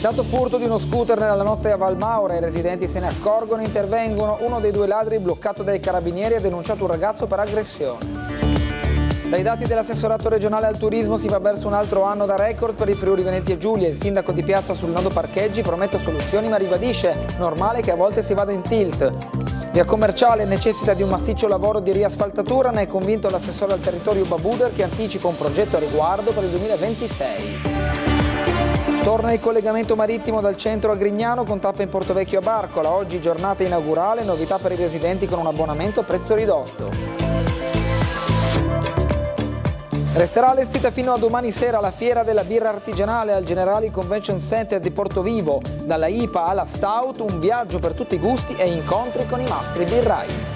Tentato furto di uno scooter nella notte a Valmaura, i residenti se ne accorgono e intervengono. Uno dei due ladri, bloccato dai carabinieri, ha denunciato un ragazzo per aggressione. Dai dati dell'assessorato regionale al turismo si va verso un altro anno da record per il Friuli Venezia Giulia. Il sindaco di Piazza sul nodo parcheggi promette soluzioni ma ribadisce normale che a volte si vada in tilt. Via Commerciale necessita di un massiccio lavoro di riasfaltatura, ne è convinto l'assessore al territorio Babuder che anticipa un progetto a riguardo per il 2026. Torna il collegamento marittimo dal centro a Grignano con tappa in Portovecchio a Barcola. Oggi giornata inaugurale, novità per i residenti con un abbonamento a prezzo ridotto. Resterà allestita fino a domani sera la fiera della birra artigianale al Generali Convention Center di Portovivo. Dalla IPA alla Stout, un viaggio per tutti i gusti e incontri con i mastri birrai.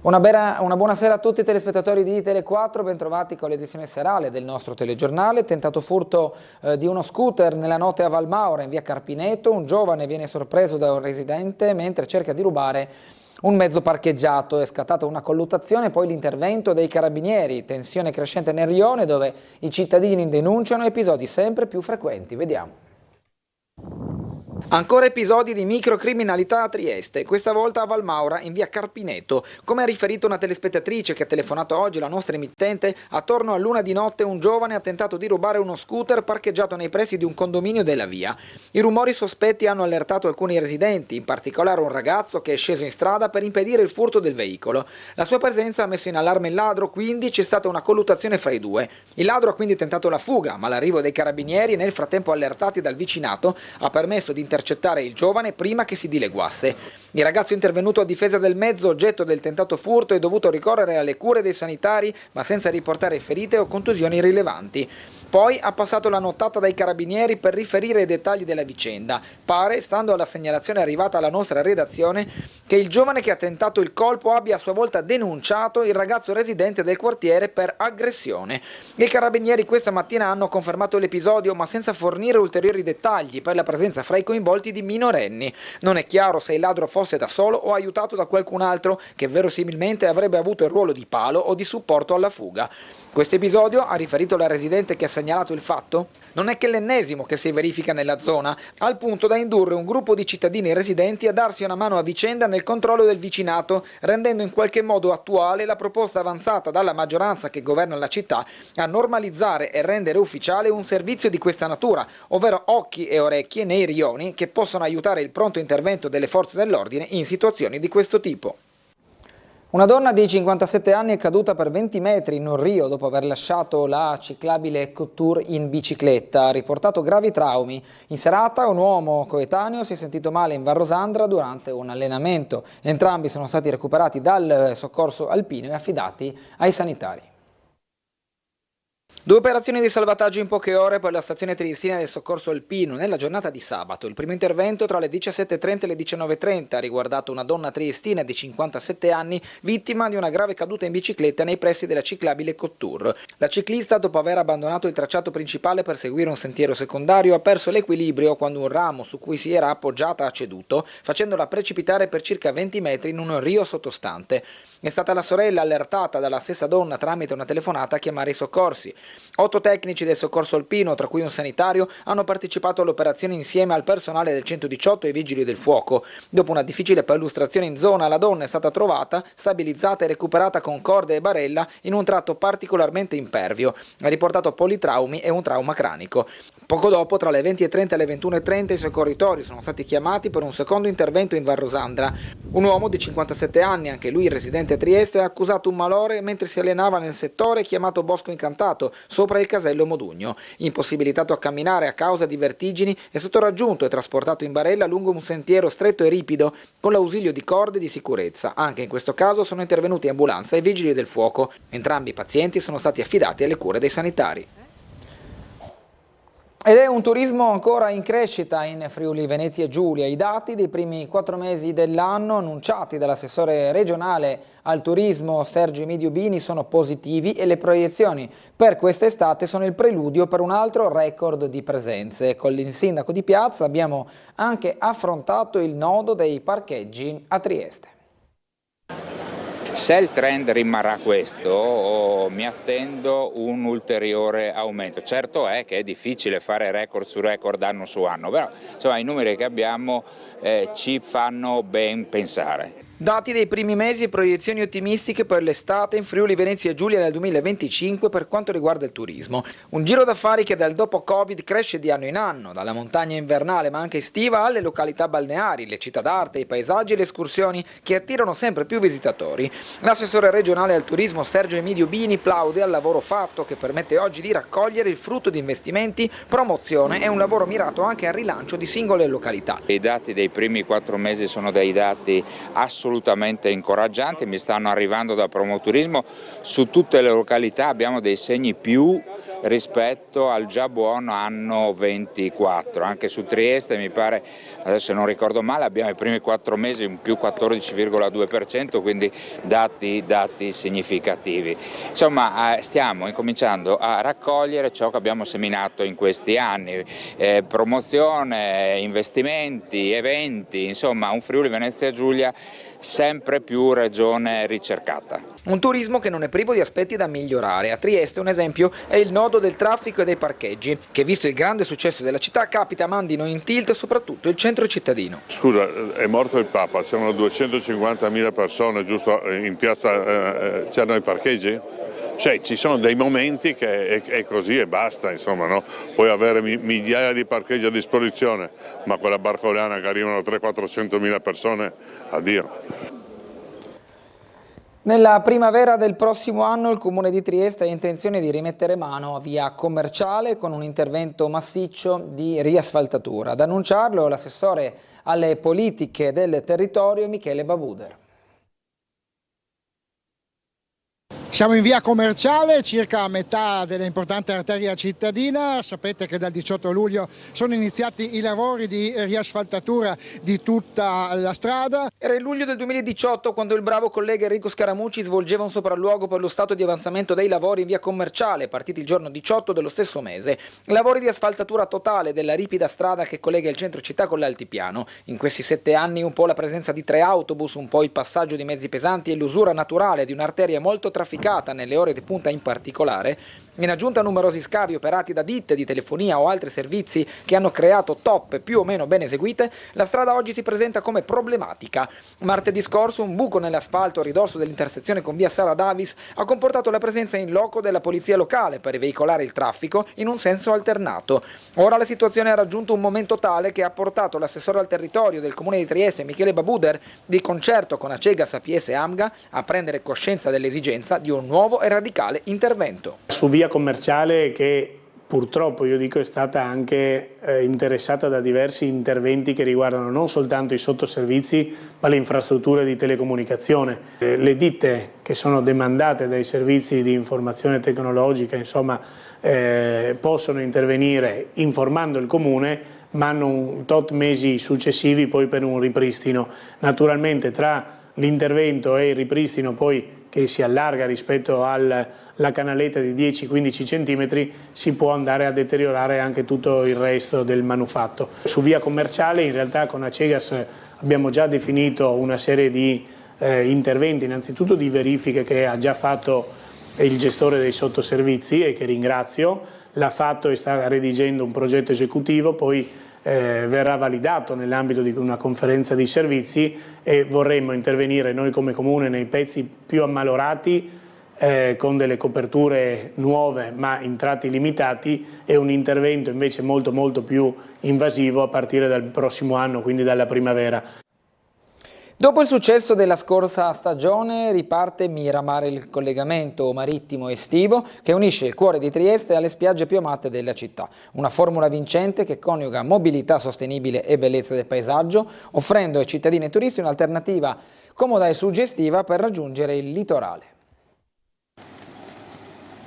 Una buona sera a tutti i telespettatori di Tele4, bentrovati con l'edizione serale del nostro telegiornale. Tentato furto di uno scooter nella notte a Valmaura in via Carpineto. Un giovane viene sorpreso da un residente mentre cerca di rubare un mezzo parcheggiato. È scattata una colluttazione, poi l'intervento dei carabinieri, tensione crescente nel rione dove i cittadini denunciano episodi sempre più frequenti. Vediamo. Ancora episodi di microcriminalità a Trieste, questa volta a Valmaura in via Carpineto. Come ha riferito una telespettatrice che ha telefonato oggi alla nostra emittente, attorno a l'1 di notte un giovane ha tentato di rubare uno scooter parcheggiato nei pressi di un condominio della via. I rumori sospetti hanno allertato alcuni residenti, in particolare un ragazzo che è sceso in strada per impedire il furto del veicolo. La sua presenza ha messo in allarme il ladro, quindi c'è stata una colluttazione fra i due. Il ladro ha quindi tentato la fuga, ma l'arrivo dei carabinieri, nel frattempo allertati dal vicinato, ha permesso di intercettare il giovane prima che si dileguasse. Il ragazzo intervenuto a difesa del mezzo oggetto del tentato furto è dovuto ricorrere alle cure dei sanitari, ma senza riportare ferite o contusioni rilevanti. Poi ha passato la nottata dai carabinieri per riferire i dettagli della vicenda. Pare, stando alla segnalazione arrivata alla nostra redazione, che il giovane che ha tentato il colpo abbia a sua volta denunciato il ragazzo residente del quartiere per aggressione. I carabinieri questa mattina hanno confermato l'episodio, ma senza fornire ulteriori dettagli per la presenza fra i coinvolti di minorenni. Non è chiaro se il ladro fosse da solo o aiutato da qualcun altro che verosimilmente avrebbe avuto il ruolo di palo o di supporto alla fuga. Questo episodio, ha riferito la residente che ha segnalato il fatto, non è che l'ennesimo che si verifica nella zona, al punto da indurre un gruppo di cittadini residenti a darsi una mano a vicenda nel controllo del vicinato, rendendo in qualche modo attuale la proposta avanzata dalla maggioranza che governa la città a normalizzare e rendere ufficiale un servizio di questa natura, ovvero occhi e orecchie nei rioni che possono aiutare il pronto intervento delle forze dell'ordine in situazioni di questo tipo. Una donna di 57 anni è caduta per 20 metri in un rio dopo aver lasciato la ciclabile Couture in bicicletta. Ha riportato gravi traumi. In serata un uomo coetaneo si è sentito male in Val Rosandra durante un allenamento. Entrambi sono stati recuperati dal soccorso alpino e affidati ai sanitari. 2 operazioni di salvataggio in poche ore per la stazione triestina del soccorso alpino nella giornata di sabato. Il primo intervento tra le 17.30 e le 19.30 ha riguardato una donna triestina di 57 anni vittima di una grave caduta in bicicletta nei pressi della ciclabile Couture. La ciclista, dopo aver abbandonato il tracciato principale per seguire un sentiero secondario, ha perso l'equilibrio quando un ramo su cui si era appoggiata ha ceduto, facendola precipitare per circa 20 metri in un rio sottostante. È stata la sorella, allertata dalla stessa donna tramite una telefonata, a chiamare i soccorsi. 8 tecnici del soccorso alpino, tra cui un sanitario, hanno partecipato all'operazione insieme al personale del 118 e ai vigili del fuoco. Dopo una difficile perlustrazione in zona, la donna è stata trovata, stabilizzata e recuperata con corde e barella in un tratto particolarmente impervio. Ha riportato politraumi e un trauma cranico. Poco dopo, tra le 20.30 e le 21.30, i soccorritori sono stati chiamati per un secondo intervento in Val Rosandra. Un uomo di 57 anni, anche lui residente a Trieste, ha accusato un malore mentre si allenava nel settore chiamato Bosco Incantato, sopra il casello Modugno. Impossibilitato a camminare a causa di vertigini, è stato raggiunto e trasportato in barella lungo un sentiero stretto e ripido, con l'ausilio di corde di sicurezza. Anche in questo caso sono intervenuti ambulanza e vigili del fuoco. Entrambi i pazienti sono stati affidati alle cure dei sanitari. Ed è un turismo ancora in crescita in Friuli Venezia Giulia. I dati dei primi 4 mesi dell'anno annunciati dall'assessore regionale al turismo Sergio Emidio Bini sono positivi e le proiezioni per quest'estate sono il preludio per un altro record di presenze. Con il sindaco di Piazza abbiamo anche affrontato il nodo dei parcheggi a Trieste. Se il trend rimarrà questo, mi attendo un ulteriore aumento. Certo è che è difficile fare record su record anno su anno, però insomma, i numeri che abbiamo ci fanno ben pensare. Dati dei primi mesi e proiezioni ottimistiche per l'estate in Friuli Venezia Giulia nel 2025 per quanto riguarda il turismo. Un giro d'affari che dal dopo Covid cresce di anno in anno, dalla montagna invernale ma anche estiva alle località balneari, le città d'arte, i paesaggi e le escursioni che attirano sempre più visitatori. L'assessore regionale al turismo Sergio Emidio Bini plaude al lavoro fatto che permette oggi di raccogliere il frutto di investimenti, promozione e un lavoro mirato anche al rilancio di singole località. I dati dei primi 4 mesi sono dei dati assolutamente incoraggianti, mi stanno arrivando da Promoturismo, su tutte le località abbiamo dei segni più rispetto al già buono anno 24, anche su Trieste mi pare, adesso non ricordo male, abbiamo i primi 4 mesi un più 14,2%, quindi dati significativi. Insomma stiamo incominciando a raccogliere ciò che abbiamo seminato in questi anni, promozione, investimenti, eventi, insomma un Friuli Venezia Giulia sempre più regione ricercata. Un turismo che non è privo di aspetti da migliorare. A Trieste un esempio è il nodo del traffico e dei parcheggi, che visto il grande successo della città capita mandino in tilt soprattutto il centro cittadino. Scusa, è morto il Papa, c'erano 250.000 persone giusto in piazza, c'erano i parcheggi? Cioè ci sono dei momenti che è così e basta, insomma, no? Puoi avere migliaia di parcheggi a disposizione, ma quella barcolana che arrivano 300-400.000 persone, addio. Nella primavera del prossimo anno il Comune di Trieste ha intenzione di rimettere mano a Via Commerciale con un intervento massiccio di riasfaltatura. Ad annunciarlo l'assessore alle politiche del territorio Michele Babuder. Siamo in via Commerciale, circa a metà dell'importante arteria cittadina. Sapete che dal 18 luglio sono iniziati i lavori di riasfaltatura di tutta la strada. Era il luglio del 2018 quando il bravo collega Enrico Scaramucci svolgeva un sopralluogo per lo stato di avanzamento dei lavori in via Commerciale, partiti il giorno 18 dello stesso mese. Lavori di asfaltatura totale della ripida strada che collega il centro città con l'altipiano. In questi 7 anni un po' la presenza di 3 autobus, un po' il passaggio di mezzi pesanti e l'usura naturale di un'arteria molto trafficata nelle ore di punta in particolare, in aggiunta a numerosi scavi operati da ditte di telefonia o altri servizi che hanno creato toppe più o meno ben eseguite, la strada oggi si presenta come problematica. Martedì scorso un buco nell'asfalto a ridosso dell'intersezione con via Sara Davis ha comportato la presenza in loco della polizia locale per veicolare il traffico in un senso alternato. Ora la situazione ha raggiunto un momento tale che ha portato l'assessore al territorio del Comune di Trieste, Michele Babuder, di concerto con Acegas, APS e AMGA, a prendere coscienza dell'esigenza di un nuovo e radicale intervento. Su via Commerciale, che purtroppo io dico è stata anche interessata da diversi interventi che riguardano non soltanto i sottoservizi ma le infrastrutture di telecomunicazione. Le ditte che sono demandate dai servizi di informazione tecnologica insomma possono intervenire informando il comune, ma hanno un tot mesi successivi poi per un ripristino. Naturalmente tra l'intervento e il ripristino poi che si allarga rispetto alla canaletta di 10-15 cm, si può andare a deteriorare anche tutto il resto del manufatto. Su via Commerciale in realtà con Acegas abbiamo già definito una serie di interventi, innanzitutto di verifiche che ha già fatto il gestore dei sottoservizi e che ringrazio, l'ha fatto e sta redigendo un progetto esecutivo, poi verrà validato nell'ambito di una conferenza di servizi e vorremmo intervenire noi come Comune nei pezzi più ammalorati con delle coperture nuove ma in tratti limitati e un intervento invece molto più invasivo a partire dal prossimo anno, quindi dalla primavera. Dopo il successo della scorsa stagione riparte Miramare, il collegamento marittimo estivo che unisce il cuore di Trieste alle spiagge più amate della città. Una formula vincente che coniuga mobilità sostenibile e bellezza del paesaggio, offrendo ai cittadini e turisti un'alternativa comoda e suggestiva per raggiungere il litorale.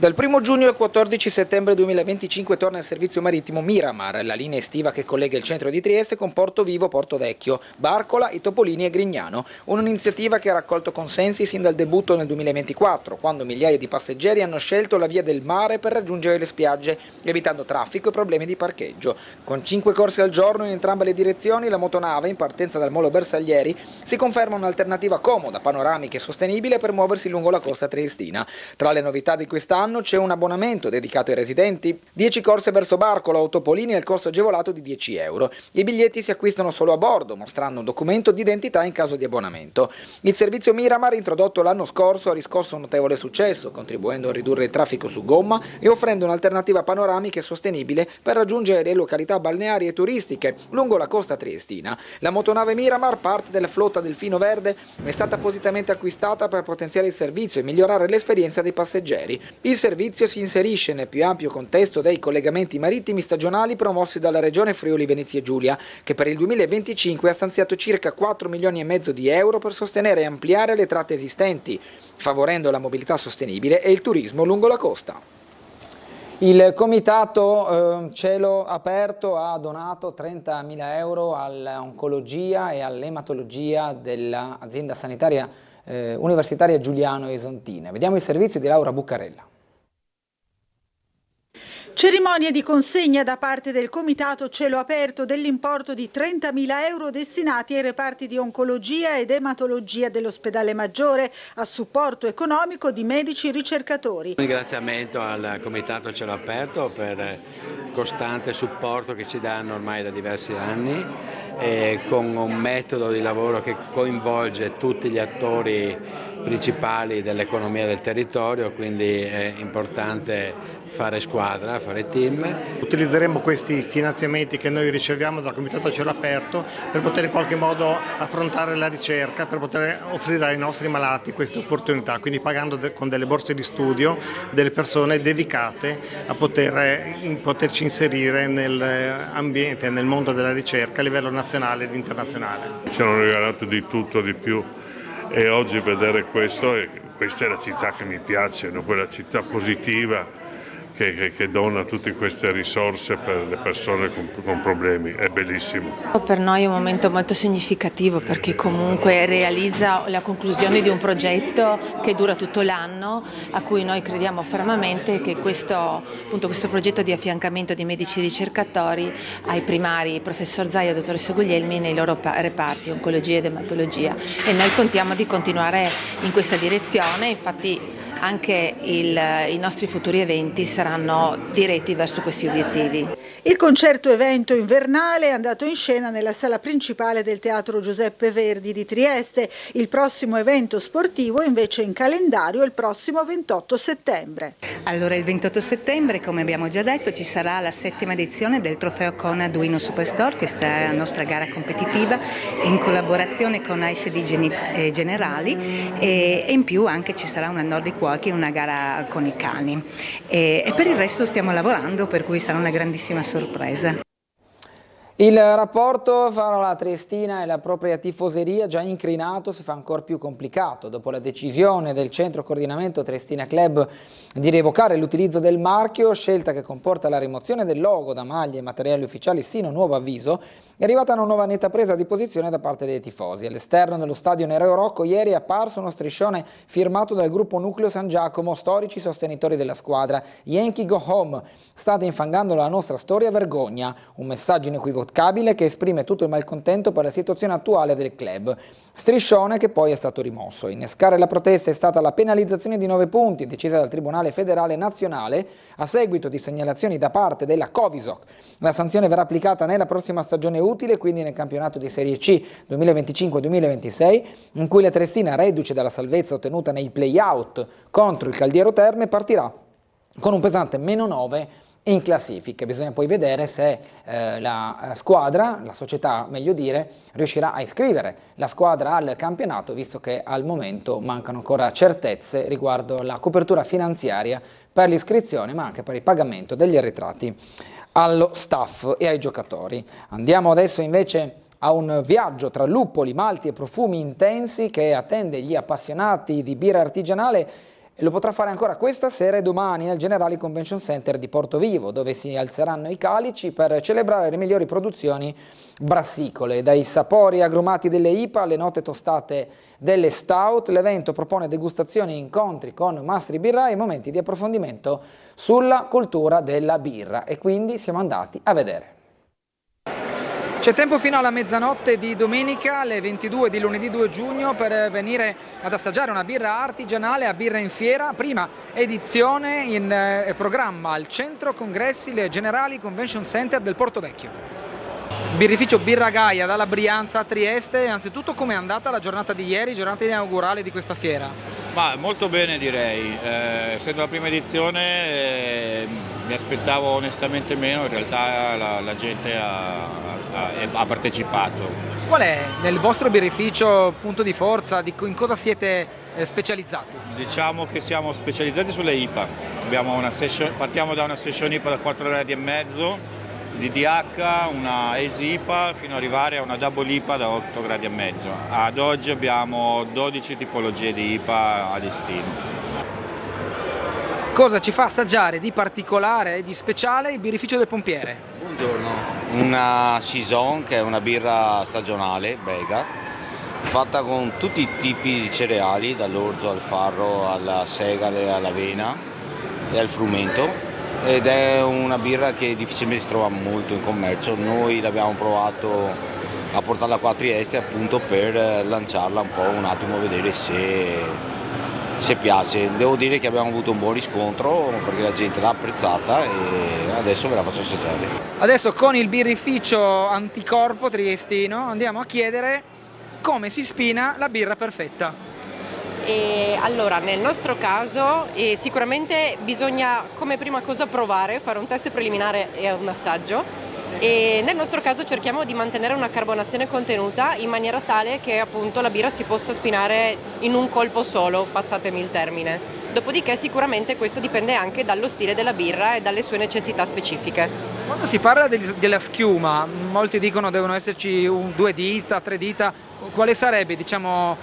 Dal 1 giugno al 14 settembre 2025 torna il servizio marittimo Miramar, la linea estiva che collega il centro di Trieste con Porto Vivo, Porto Vecchio, Barcola, I Topolini e Grignano. Un'iniziativa che ha raccolto consensi sin dal debutto nel 2024, quando migliaia di passeggeri hanno scelto la via del mare per raggiungere le spiagge, evitando traffico e problemi di parcheggio. Con 5 corse al giorno in entrambe le direzioni, la motonave, in partenza dal Molo Bersaglieri, si conferma un'alternativa comoda, panoramica e sostenibile per muoversi lungo la costa triestina. Tra le novità di quest'anno c'è un abbonamento dedicato ai residenti, 10 corse verso Barcola o Topolini al costo agevolato di 10 euro. I biglietti si acquistano solo a bordo, mostrando un documento di identità in caso di abbonamento. Il servizio Miramar, introdotto l'anno scorso, ha riscosso un notevole successo, contribuendo a ridurre il traffico su gomma e offrendo un'alternativa panoramica e sostenibile per raggiungere le località balneari e turistiche lungo la costa triestina. La motonave Miramar, parte della flotta Delfino Verde, è stata appositamente acquistata per potenziare il servizio e migliorare l'esperienza dei passeggeri. Il servizio si inserisce nel più ampio contesto dei collegamenti marittimi stagionali promossi dalla Regione Friuli Venezia Giulia, che per il 2025 ha stanziato circa 4 milioni e mezzo di euro per sostenere e ampliare le tratte esistenti, favorendo la mobilità sostenibile e il turismo lungo la costa. Il comitato Cielo Aperto ha donato 30.000 euro all'oncologia e all'ematologia dell'azienda sanitaria universitaria Giuliano Esontine. Vediamo il servizio di Laura Buccarella. Cerimonia di consegna da parte del Comitato Cielo Aperto dell'importo di 30.000 euro destinati ai reparti di oncologia ed ematologia dell'Ospedale Maggiore a supporto economico di medici ricercatori. Un ringraziamento al Comitato Cielo Aperto per il costante supporto che ci danno ormai da diversi anni, con un metodo di lavoro che coinvolge tutti gli attori principali dell'economia del territorio, quindi è importante fare squadra, fare team. Utilizzeremo questi finanziamenti che noi riceviamo dal Comitato Cielo Aperto per poter in qualche modo affrontare la ricerca, per poter offrire ai nostri malati queste opportunità, quindi pagando con delle borse di studio delle persone dedicate a poterci inserire nell'ambiente, nel mondo della ricerca a livello nazionale ed internazionale. Ci hanno regalato di tutto, di più, e oggi vedere questo, questa è la città che mi piace, no? Quella città positiva che dona tutte queste risorse per le persone con problemi, è bellissimo. Per noi è un momento molto significativo perché comunque realizza la conclusione di un progetto che dura tutto l'anno, a cui noi crediamo fermamente che questo progetto di affiancamento di medici ricercatori ai primari, professor Zaia e dottoressa Guglielmi nei loro reparti oncologia ed ematologia, e noi contiamo di continuare in questa direzione. Infatti anche i nostri futuri eventi saranno diretti verso questi obiettivi. Il concerto evento invernale è andato in scena nella sala principale del Teatro Giuseppe Verdi di Trieste. Il prossimo evento sportivo invece in calendario è il prossimo 28 settembre. Allora il 28 settembre, come abbiamo già detto, ci sarà la 7ª edizione del Trofeo Conad Duino Superstore. Questa è la nostra gara competitiva in collaborazione con AICD Generali, e in più anche ci sarà una Nordic Walking, una gara con i cani, e per il resto stiamo lavorando, per cui sarà una grandissima sorpresa. Il rapporto fra la Triestina e la propria tifoseria, già incrinato, si fa ancora più complicato dopo la decisione del Centro Coordinamento Triestina Club di revocare l'utilizzo del marchio, scelta che comporta la rimozione del logo da maglie e materiali ufficiali sino a nuovo avviso. È arrivata una nuova netta presa di posizione da parte dei tifosi. All'esterno dello stadio Nereo Rocco ieri è apparso uno striscione firmato dal gruppo Nucleo San Giacomo, storici sostenitori della squadra. Yankee Go Home, state infangando la nostra storia, vergogna. Un messaggio inequivocabile che esprime tutto il malcontento per la situazione attuale del club. Striscione che poi è stato rimosso. Innescare la protesta è stata la penalizzazione di 9 punti decisa dal Tribunale Federale Nazionale a seguito di segnalazioni da parte della Covisoc. La sanzione verrà applicata nella prossima stagione utile, quindi nel campionato di Serie C 2025-2026, in cui la Triestina, reduce dalla salvezza ottenuta nei play-out contro il Caldiero Terme, partirà con un pesante -9 in classifica. Bisogna poi vedere se la squadra, la società meglio dire, riuscirà a iscrivere la squadra al campionato, visto che al momento mancano ancora certezze riguardo la copertura finanziaria per l'iscrizione, ma anche per il pagamento degli arretrati allo staff e ai giocatori. Andiamo adesso invece a un viaggio tra luppoli, malti e profumi intensi che attende gli appassionati di birra artigianale E lo potrà fare ancora questa sera e domani nel Generali Convention Center di Portovivo, dove si alzeranno i calici per celebrare le migliori produzioni brassicole. Dai sapori agrumati delle IPA alle note tostate delle stout, l'evento propone degustazioni e incontri con mastri birrai e momenti di approfondimento sulla cultura della birra. E quindi siamo andati a vedere. C'è tempo fino alla mezzanotte di domenica, alle 22 di lunedì 2 giugno, per venire ad assaggiare una birra artigianale a Birra in Fiera, prima edizione in programma al Centro Congressi Generali Convention Center del Portovecchio. Birrificio Birra Gaia dalla Brianza a Trieste. Innanzitutto, com'è andata la giornata di ieri, giornata inaugurale di questa fiera? Ma molto bene, direi, essendo la prima edizione mi aspettavo onestamente meno, in realtà la gente ha partecipato. Qual è nel vostro birrificio punto di forza, in cosa siete specializzati? Diciamo che siamo specializzati sulle IPA, partiamo da una session IPA da 4 gradi e mezzo, DDH, una Hazy IPA fino ad arrivare a una Double IPA da 8 gradi e mezzo. Ad oggi abbiamo 12 tipologie di IPA a destino. Cosa ci fa assaggiare di particolare e di speciale il birrificio del Pompiere? Buongiorno, una Saison, che è una birra stagionale belga, fatta con tutti i tipi di cereali, dall'orzo al farro alla segale all'avena e al frumento, ed è una birra che difficilmente si trova molto in commercio. Noi l'abbiamo provato a portarla qua a Trieste appunto per lanciarla un po', un attimo, a vedere se piace. Devo dire che abbiamo avuto un buon riscontro perché la gente l'ha apprezzata e adesso ve la faccio assaggiare. Adesso con il birrificio Anticorpo triestino andiamo a chiedere come si spina la birra perfetta. Allora, nel nostro caso sicuramente bisogna come prima cosa provare, fare un test preliminare e un assaggio, e nel nostro caso cerchiamo di mantenere una carbonazione contenuta in maniera tale che appunto la birra si possa spinare in un colpo solo, passatemi il termine. Dopodiché sicuramente questo dipende anche dallo stile della birra e dalle sue necessità specifiche. Quando si parla della schiuma, molti dicono devono esserci 2 dita, 3 dita, quale sarebbe, diciamo,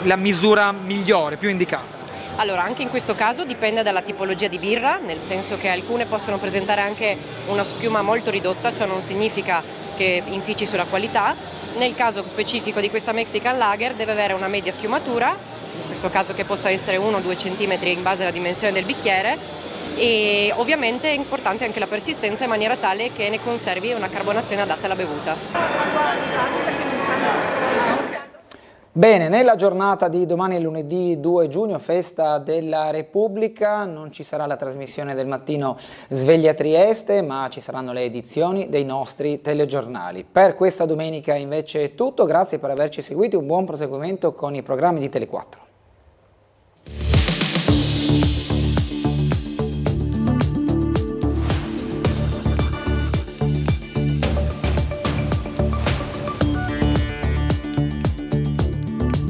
la misura migliore, più indicata? Allora, anche in questo caso dipende dalla tipologia di birra, nel senso che alcune possono presentare anche una schiuma molto ridotta, ciò non significa che infici sulla qualità. Nel caso specifico di questa Mexican Lager deve avere una media schiumatura, in questo caso che possa essere 1-2 cm in base alla dimensione del bicchiere, e ovviamente è importante anche la persistenza in maniera tale che ne conservi una carbonazione adatta alla bevuta. Bene, nella giornata di domani, lunedì 2 giugno, festa della Repubblica, non ci sarà la trasmissione del mattino Sveglia Trieste, ma ci saranno le edizioni dei nostri telegiornali. Per questa domenica invece è tutto, grazie per averci seguiti, un buon proseguimento con i programmi di Tele4.